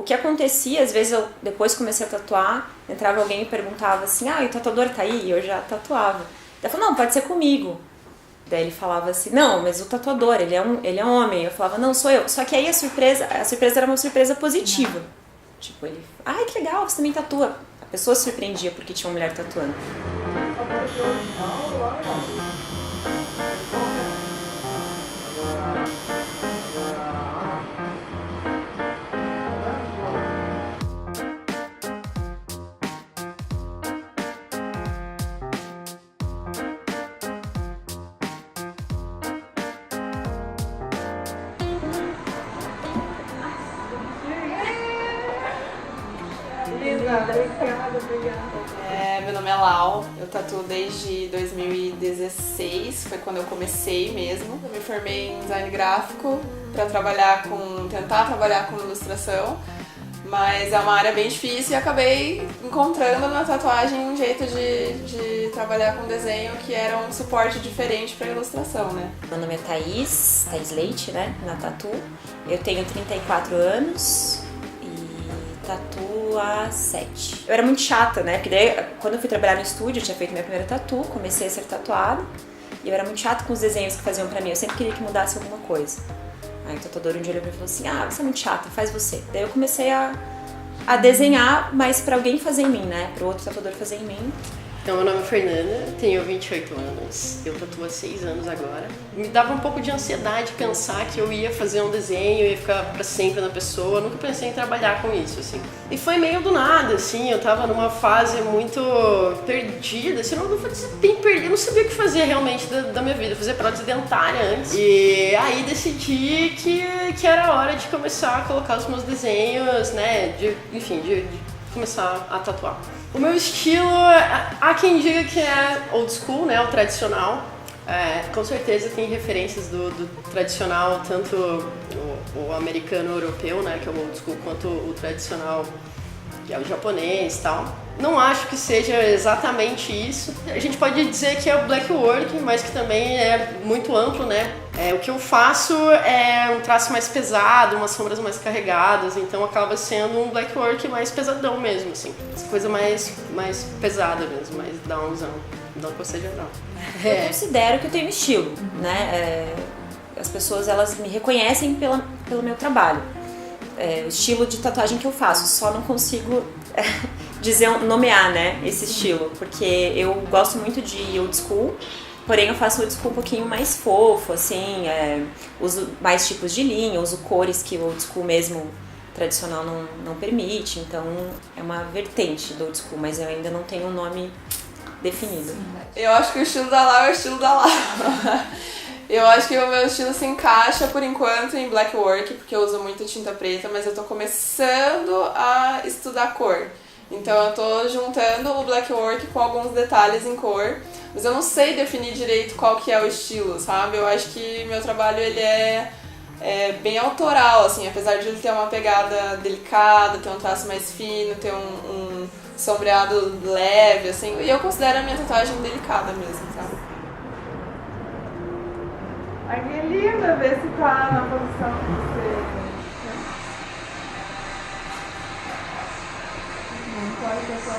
O que acontecia, às vezes eu depois comecei a tatuar, entrava alguém e perguntava assim, o tatuador tá aí? E eu já tatuava. Daí eu falava, não, pode ser comigo. Daí ele falava assim, não, mas o tatuador, ele é um homem. Eu falava, não, sou eu. Só que aí a surpresa era uma surpresa positiva. Tipo, ele, que legal, você também tatua. A pessoa se surpreendia porque tinha uma mulher tatuando. Meu nome é Lau, eu tatuo desde 2016, foi quando eu comecei mesmo. Eu me formei em design gráfico para tentar trabalhar com ilustração, mas é uma área bem difícil e acabei encontrando na tatuagem um jeito de trabalhar com desenho que era um suporte diferente para ilustração, né? Meu nome é Thaís Leite, né, na Tatu. Eu tenho 34 anos. Tatu há 7. Eu era muito chata, né? Porque daí, quando eu fui trabalhar no estúdio, eu tinha feito minha primeira tatu, comecei a ser tatuada. E eu era muito chata com os desenhos que faziam pra mim. Eu sempre queria que mudasse alguma coisa. Aí o tatuador um dia olhou pra mim e falou assim, você é muito chata, faz você. Daí eu comecei a desenhar, mas pra alguém fazer em mim, né? Pro outro tatuador fazer em mim. Então, meu nome é Fernanda, tenho 28 anos, eu tatuo há 6 anos agora. Me dava um pouco de ansiedade pensar que eu ia fazer um desenho, ia ficar pra sempre na pessoa, eu nunca pensei em trabalhar com isso, assim. E foi meio do nada, assim, eu tava numa fase muito perdida, assim, não vou dizer bem perdida, eu não sabia o que fazer realmente da minha vida, eu fazia prótese dentária antes. E aí decidi que era hora de começar a colocar os meus desenhos, né, de começar a tatuar. O meu estilo, há quem diga que é old school, né, o tradicional. Com certeza tem referências do tradicional, tanto o americano europeu, né, que é o old school, quanto o tradicional, que é o japonês e tal. Não acho que seja exatamente isso. A gente pode dizer que é o black work, mas que também é muito amplo, né? O que eu faço é um traço mais pesado, umas sombras mais carregadas, então acaba sendo um black work mais pesadão mesmo, assim. Essa coisa mais pesada mesmo, mais downzão. Não que eu seja down. Eu considero que eu tenho estilo, né? As pessoas, elas me reconhecem pelo meu trabalho. O estilo de tatuagem que eu faço, só não consigo nomear, né, esse estilo, porque eu gosto muito de old school, porém eu faço old school um pouquinho mais fofo, assim, uso mais tipos de linha, uso cores que o old school mesmo tradicional não permite, então é uma vertente do old school, mas eu ainda não tenho um nome definido. Eu acho que o estilo da Lau é o estilo da Lau. Eu acho que o meu estilo se encaixa, por enquanto, em black work, porque eu uso muito tinta preta, mas eu tô começando a estudar cor. Então eu tô juntando o black work com alguns detalhes em cor, mas eu não sei definir direito qual que é o estilo, sabe? Eu acho que meu trabalho, ele é bem autoral, assim, apesar de ele ter uma pegada delicada, ter um traço mais fino, ter um sombreado leve, assim, e eu considero a minha tatuagem delicada mesmo, sabe? Aqui é linda, ver se tá na posição que você... Não pode ter só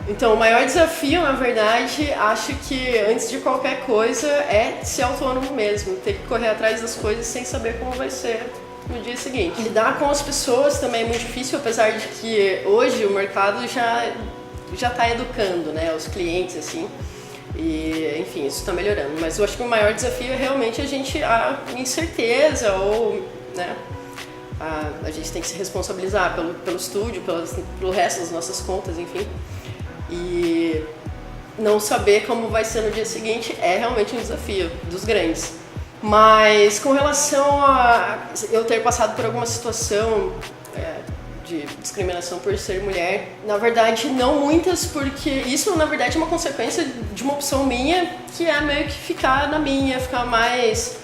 Então, o maior desafio, na verdade, acho que antes de qualquer coisa é ser autônomo mesmo, ter que correr atrás das coisas sem saber como vai ser no dia seguinte. Lidar com as pessoas também é muito difícil, apesar de que hoje o mercado já está educando, né, os clientes, assim, e enfim, isso está melhorando. Mas eu acho que o maior desafio é realmente a incerteza ou, né, a gente tem que se responsabilizar pelo estúdio, pelo resto das nossas contas, enfim. E não saber como vai ser no dia seguinte é realmente um desafio dos grandes. Mas com relação a eu ter passado por alguma situação de discriminação por ser mulher. Na verdade, não muitas, porque isso, na verdade, é uma consequência de uma opção minha, que é meio que ficar na minha, ficar mais...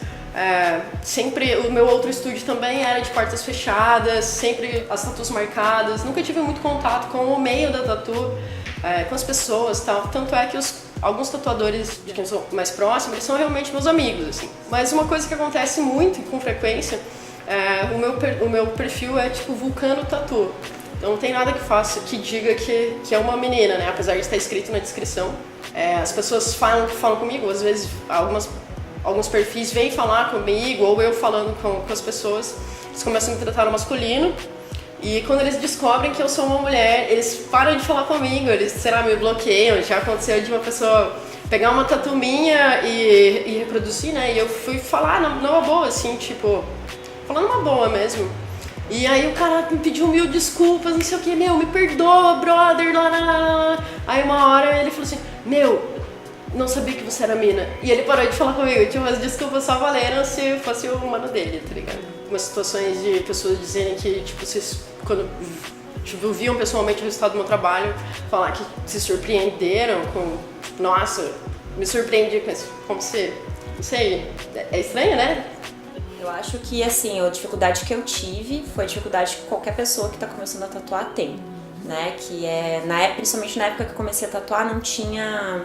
sempre o meu outro estúdio também era de portas fechadas, sempre as tatus marcadas, nunca tive muito contato com o meio da tatu, com as pessoas e tal. Tanto é que alguns tatuadores de quem sou mais próximo, eles são realmente meus amigos, assim. Mas uma coisa que acontece muito e com frequência, o meu perfil é tipo Vulcano Tatu. Então não tem nada que faça que diga que é uma menina, né? Apesar de estar escrito na descrição. As pessoas falam comigo, às vezes alguns perfis vêm falar comigo, ou eu falando com as pessoas, eles começam a me tratar no masculino, e quando eles descobrem que eu sou uma mulher, eles param de falar comigo, eles, sei lá, me bloqueiam. Já aconteceu de uma pessoa pegar uma tatu minha e reproduzir, né, e eu fui falar numa boa, assim, tipo, falando uma boa mesmo. E aí o cara me pediu 1000 desculpas, não sei o que, me perdoa, brother, lá, lá, lá. Aí uma hora ele falou assim, não sabia que você era mina. E ele parou de falar comigo. Tipo, as desculpas só valeram se fosse o humano dele, tá ligado? Umas situações de pessoas dizerem que, tipo, vocês, quando tipo, viam pessoalmente o resultado do meu trabalho, falar que se surpreenderam com... Nossa, me surpreendi com isso. Como se... Não sei, é estranho, né? Eu acho que, assim, a dificuldade que eu tive foi a dificuldade que qualquer pessoa que tá começando a tatuar tem, né? Que é, principalmente na época que eu comecei a tatuar, não tinha...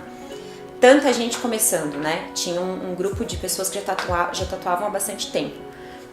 tanta gente começando, né? Tinha um grupo de pessoas que já tatuavam há bastante tempo.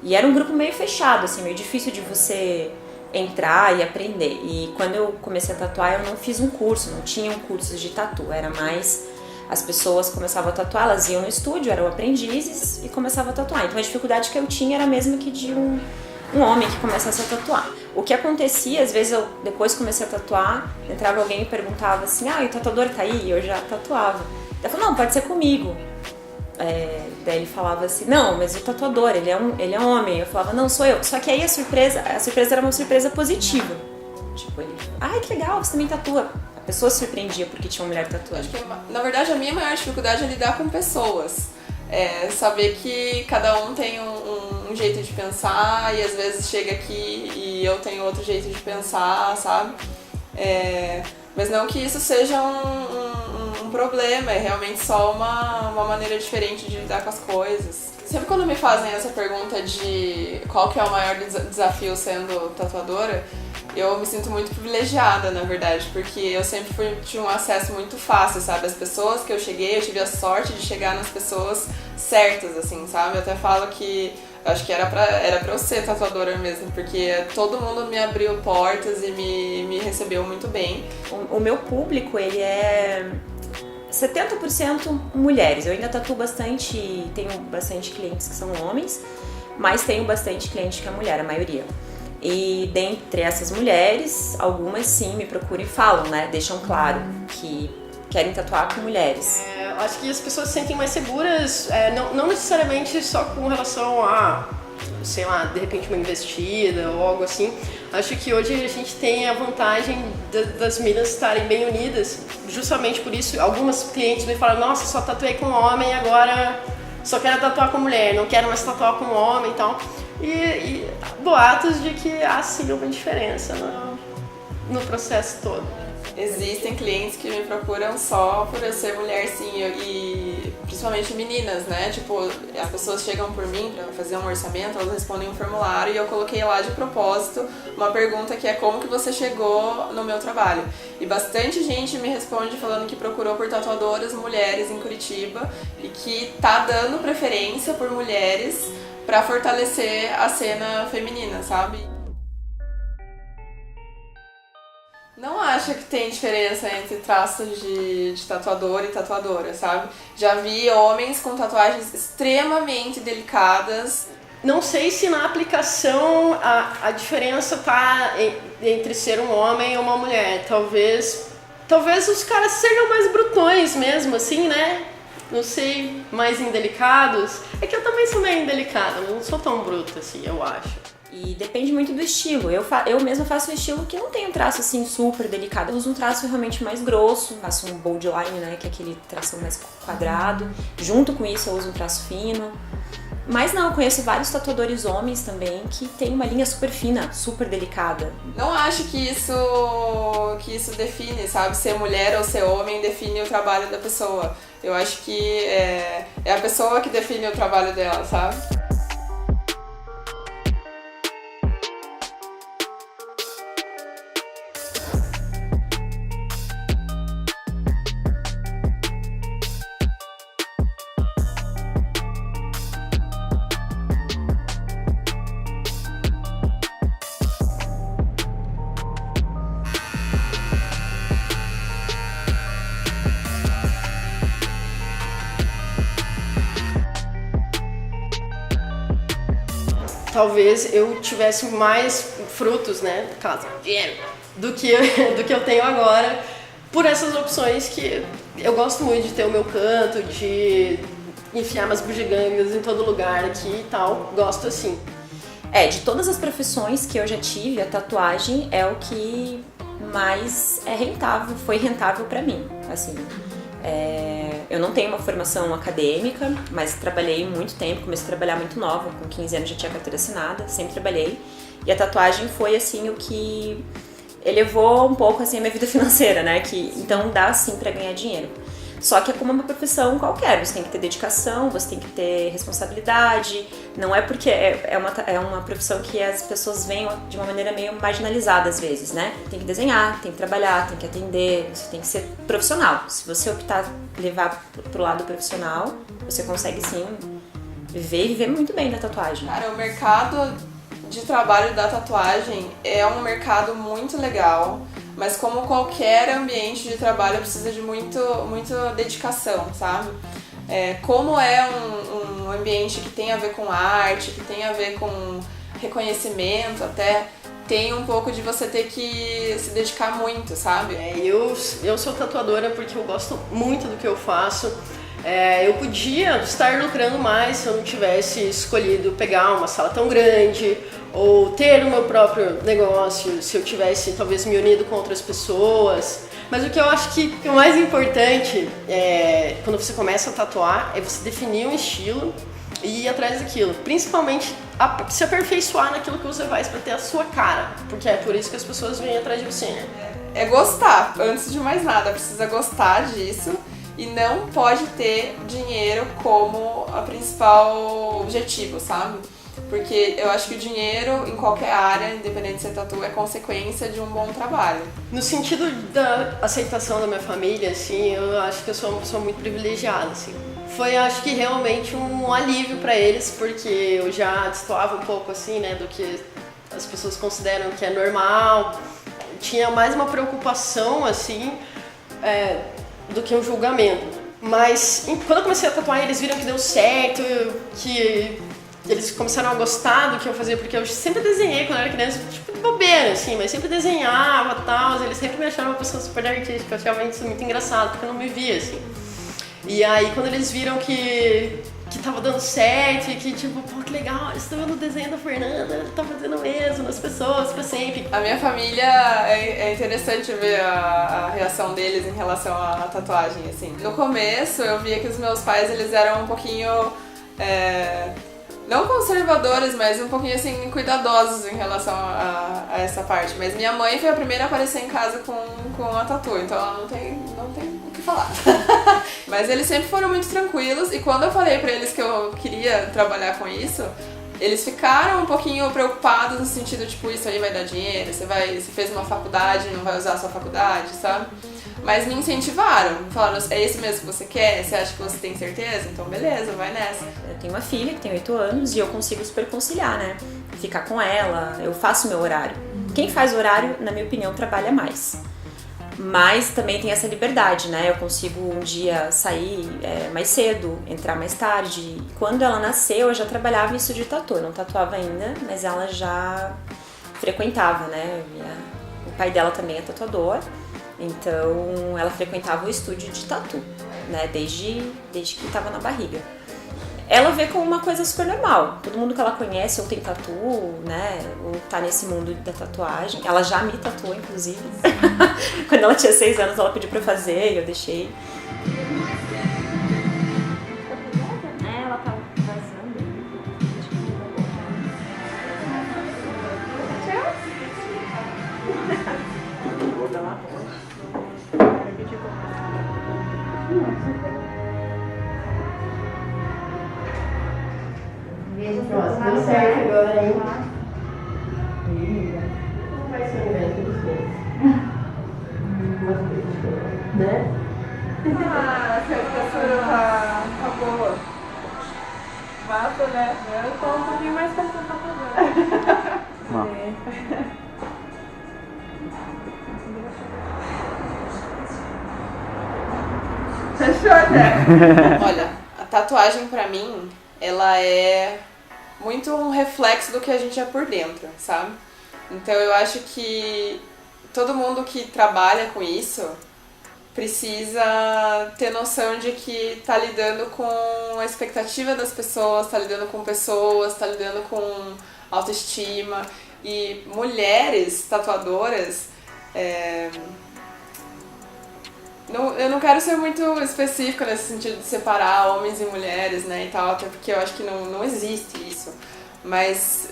E era um grupo meio fechado, assim, meio difícil de você entrar e aprender. E quando eu comecei a tatuar, eu não fiz um curso, não tinha um curso de tatu. Era mais... as pessoas começavam a tatuar, elas iam no estúdio, eram aprendizes e começavam a tatuar. Então a dificuldade que eu tinha era a mesma que de um homem que começasse a tatuar. O que acontecia, às vezes eu depois comecei a tatuar, entrava alguém e perguntava assim, o tatuador tá aí? E eu já tatuava. Ela falou, não, pode ser comigo. Daí ele falava assim, não, mas o tatuador, ele é homem. Eu falava, não, sou eu. Só que aí a surpresa era uma surpresa positiva. Tipo, ele, que legal, você também tatua. A pessoa se surpreendia porque tinha uma mulher tatuando. Acho que, na verdade, a minha maior dificuldade é lidar com pessoas. Saber que cada um tem um jeito de pensar e às vezes chega aqui e eu tenho outro jeito de pensar, sabe? Mas não que isso seja um problema, é realmente só uma maneira diferente de lidar com as coisas. Sempre quando me fazem essa pergunta de qual que é o maior desafio sendo tatuadora, eu me sinto muito privilegiada, na verdade, porque eu sempre tive um acesso muito fácil, sabe? As pessoas que eu cheguei, eu tive a sorte de chegar nas pessoas certas, assim, sabe? Eu até falo que acho que era pra eu ser tatuadora mesmo, porque todo mundo me abriu portas e me recebeu muito bem. O meu público, ele é 70% mulheres. Eu ainda tatuo bastante, tenho bastante clientes que são homens, mas tenho bastante cliente que é mulher, a maioria. E dentre essas mulheres, algumas sim me procuram e falam, né? Deixam claro que querem tatuar com mulheres. Acho que as pessoas se sentem mais seguras, não necessariamente só com relação a, sei lá, de repente uma investida ou algo assim. Acho que hoje a gente tem a vantagem das meninas estarem bem unidas. Justamente por isso, algumas clientes me falam, nossa, só tatuei com homem, agora só quero tatuar com mulher, não quero mais tatuar com homem e tal. E boatos de que há sim uma diferença no processo todo. Existem clientes que me procuram só por eu ser mulher, sim, e principalmente meninas, né? Tipo, as pessoas chegam por mim pra fazer um orçamento, elas respondem um formulário e eu coloquei lá de propósito uma pergunta que é como que você chegou no meu trabalho. E bastante gente me responde falando que procurou por tatuadoras mulheres em Curitiba e que tá dando preferência por mulheres pra fortalecer a cena feminina, sabe? Não acho que tem diferença entre traços de tatuador e tatuadora, sabe? Já vi homens com tatuagens extremamente delicadas. Não sei se na aplicação a diferença tá entre ser um homem e uma mulher. Talvez os caras sejam mais brutões mesmo, assim, né? Não sei, mais indelicados. É que eu também sou meio indelicada, mas não sou tão bruta assim, eu acho. E depende muito do estilo. Eu mesma faço um estilo que não tem um traço assim super delicado. Eu uso um traço realmente mais grosso, faço um bold line, né, que é aquele traço mais quadrado. Junto com isso eu uso um traço fino. Mas não, eu conheço vários tatuadores homens também que tem uma linha super fina, super delicada. Não acho que isso define, sabe? Ser mulher ou ser homem define o trabalho da pessoa. Eu acho que é a pessoa que define o trabalho dela, sabe? Talvez eu tivesse mais frutos, né, no caso, dinheiro, do que eu tenho agora, por essas opções que eu gosto muito de ter o meu canto, de enfiar umas bugigangas em todo lugar aqui e tal, gosto assim. De todas as profissões que eu já tive, a tatuagem é o que mais foi rentável pra mim, assim. Eu não tenho uma formação acadêmica, mas trabalhei muito tempo, comecei a trabalhar muito nova, com 15 anos já tinha carteira assinada, sempre trabalhei. E a tatuagem foi, assim, o que elevou um pouco, assim, a minha vida financeira, né? Então dá, sim, pra ganhar dinheiro. Só que é como uma profissão qualquer, você tem que ter dedicação, você tem que ter responsabilidade, não é porque é uma profissão que as pessoas veem de uma maneira meio marginalizada às vezes, né? Tem que desenhar, tem que trabalhar, tem que atender, você tem que ser profissional. Se você optar levar pro lado profissional, você consegue sim viver muito bem da tatuagem. Cara, o mercado de trabalho da tatuagem é um mercado muito legal. Mas como qualquer ambiente de trabalho precisa de muita dedicação, sabe? Como é um ambiente que tem a ver com arte, que tem a ver com reconhecimento até, tem um pouco de você ter que se dedicar muito, sabe? Eu sou tatuadora porque eu gosto muito do que eu faço. Eu podia estar lucrando mais se eu não tivesse escolhido pegar uma sala tão grande ou ter o meu próprio negócio, se eu tivesse talvez me unido com outras pessoas. Mas o que eu acho que o mais importante quando você começa a tatuar é você definir um estilo e ir atrás daquilo. Principalmente se aperfeiçoar naquilo que você faz para ter a sua cara, porque é por isso que as pessoas vêm atrás de você, né? É gostar, antes de mais nada, precisa gostar disso. E não pode ter dinheiro como a principal objetivo, sabe? Porque eu acho que o dinheiro em qualquer área, independente de ser tatu, é consequência de um bom trabalho. No sentido da aceitação da minha família, assim, eu acho que eu sou uma pessoa muito privilegiada, assim. Foi, acho que realmente um alívio pra eles, porque eu já destoava um pouco, assim, né, do que as pessoas consideram que é normal. Tinha mais uma preocupação, assim, do que um julgamento. Mas quando eu comecei a tatuar, eles viram que deu certo, que eles começaram a gostar do que eu fazia, porque eu sempre desenhei quando eu era criança, tipo, de bobeira, assim, mas sempre desenhava e tal. Eles sempre me acharam uma pessoa super artística, eu achava isso muito engraçado, porque eu não me via, assim. E aí, quando eles viram que tava dando certo e que, tipo, pô, que legal, eles estão vendo o desenho da Fernanda, ela tá fazendo mesmo nas pessoas pra sempre. A minha família, é interessante ver a reação deles em relação à tatuagem, assim. No começo, eu via que os meus pais, eles eram um pouquinho, não conservadores, mas um pouquinho, assim, cuidadosos em relação a essa parte. Mas minha mãe foi a primeira a aparecer em casa com a tatu, então ela não tem o que falar. Mas eles sempre foram muito tranquilos, e quando eu falei pra eles que eu queria trabalhar com isso, eles ficaram um pouquinho preocupados no sentido, tipo, isso aí vai dar dinheiro, você fez uma faculdade, não vai usar a sua faculdade, sabe? Mas me incentivaram, falaram, é isso mesmo que você quer? Você acha que você tem certeza? Então beleza, vai nessa. Eu tenho uma filha que tem 8 anos e eu consigo super conciliar, né? Ficar com ela, eu faço meu horário. Quem faz horário, na minha opinião, trabalha mais. Mas também tem essa liberdade, né? Eu consigo um dia sair mais cedo, entrar mais tarde. Quando ela nasceu, eu já trabalhava em estúdio de tatu. Eu não tatuava ainda, mas ela já frequentava, né? O pai dela também é tatuador, então ela frequentava o estúdio de tatu, né? Desde que estava na barriga. Ela vê como uma coisa super normal. Todo mundo que ela conhece ou tem tatu, né? Ou tá nesse mundo da tatuagem. Ela já me tatuou, inclusive. Quando ela tinha 6 anos, ela pediu pra eu fazer e eu deixei. Ela tá vazando. Nossa, deu certo agora, hein? Não vai ser um evento dos dois. Umas coisas diferentes, né? Ah, se a professora tá boa. Massa, né? Eu tô um pouquinho mais confortável agora. Fechou, né? Olha, a tatuagem pra mim, ela é muito um reflexo do que a gente é por dentro, sabe? Então eu acho que todo mundo que trabalha com isso precisa ter noção de que tá lidando com a expectativa das pessoas, tá lidando com pessoas, tá lidando com autoestima. E mulheres tatuadoras, eu não quero ser muito específica nesse sentido de separar homens e mulheres, né, e tal, até porque eu acho que não existe isso. Mas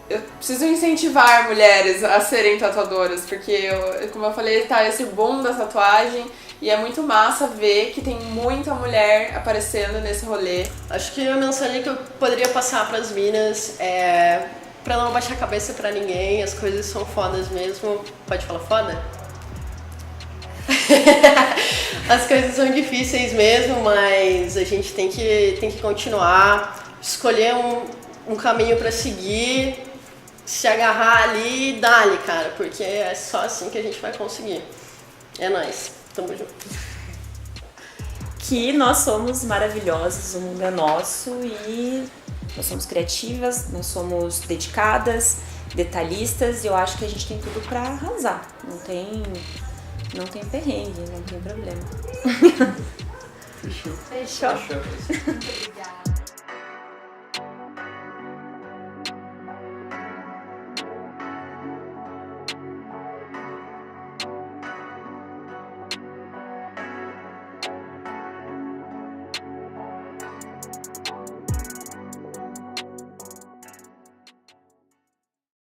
eu preciso incentivar mulheres a serem tatuadoras, porque, como eu falei, tá esse boom da tatuagem e é muito massa ver que tem muita mulher aparecendo nesse rolê. Acho que a mensagem que eu poderia passar para as minas é pra não baixar a cabeça pra ninguém, as coisas são fodas mesmo. Pode falar foda? As coisas são difíceis mesmo, mas a gente tem que continuar, escolher um caminho pra seguir, se agarrar ali e dá-lhe, cara, porque é só assim que a gente vai conseguir. É nóis, tamo junto. Que nós somos maravilhosas, o mundo é nosso e nós somos criativas, nós somos dedicadas, detalhistas e eu acho que a gente tem tudo pra arrasar. Não tem perrengue, não tem problema. Fechou. Fechou. Obrigada.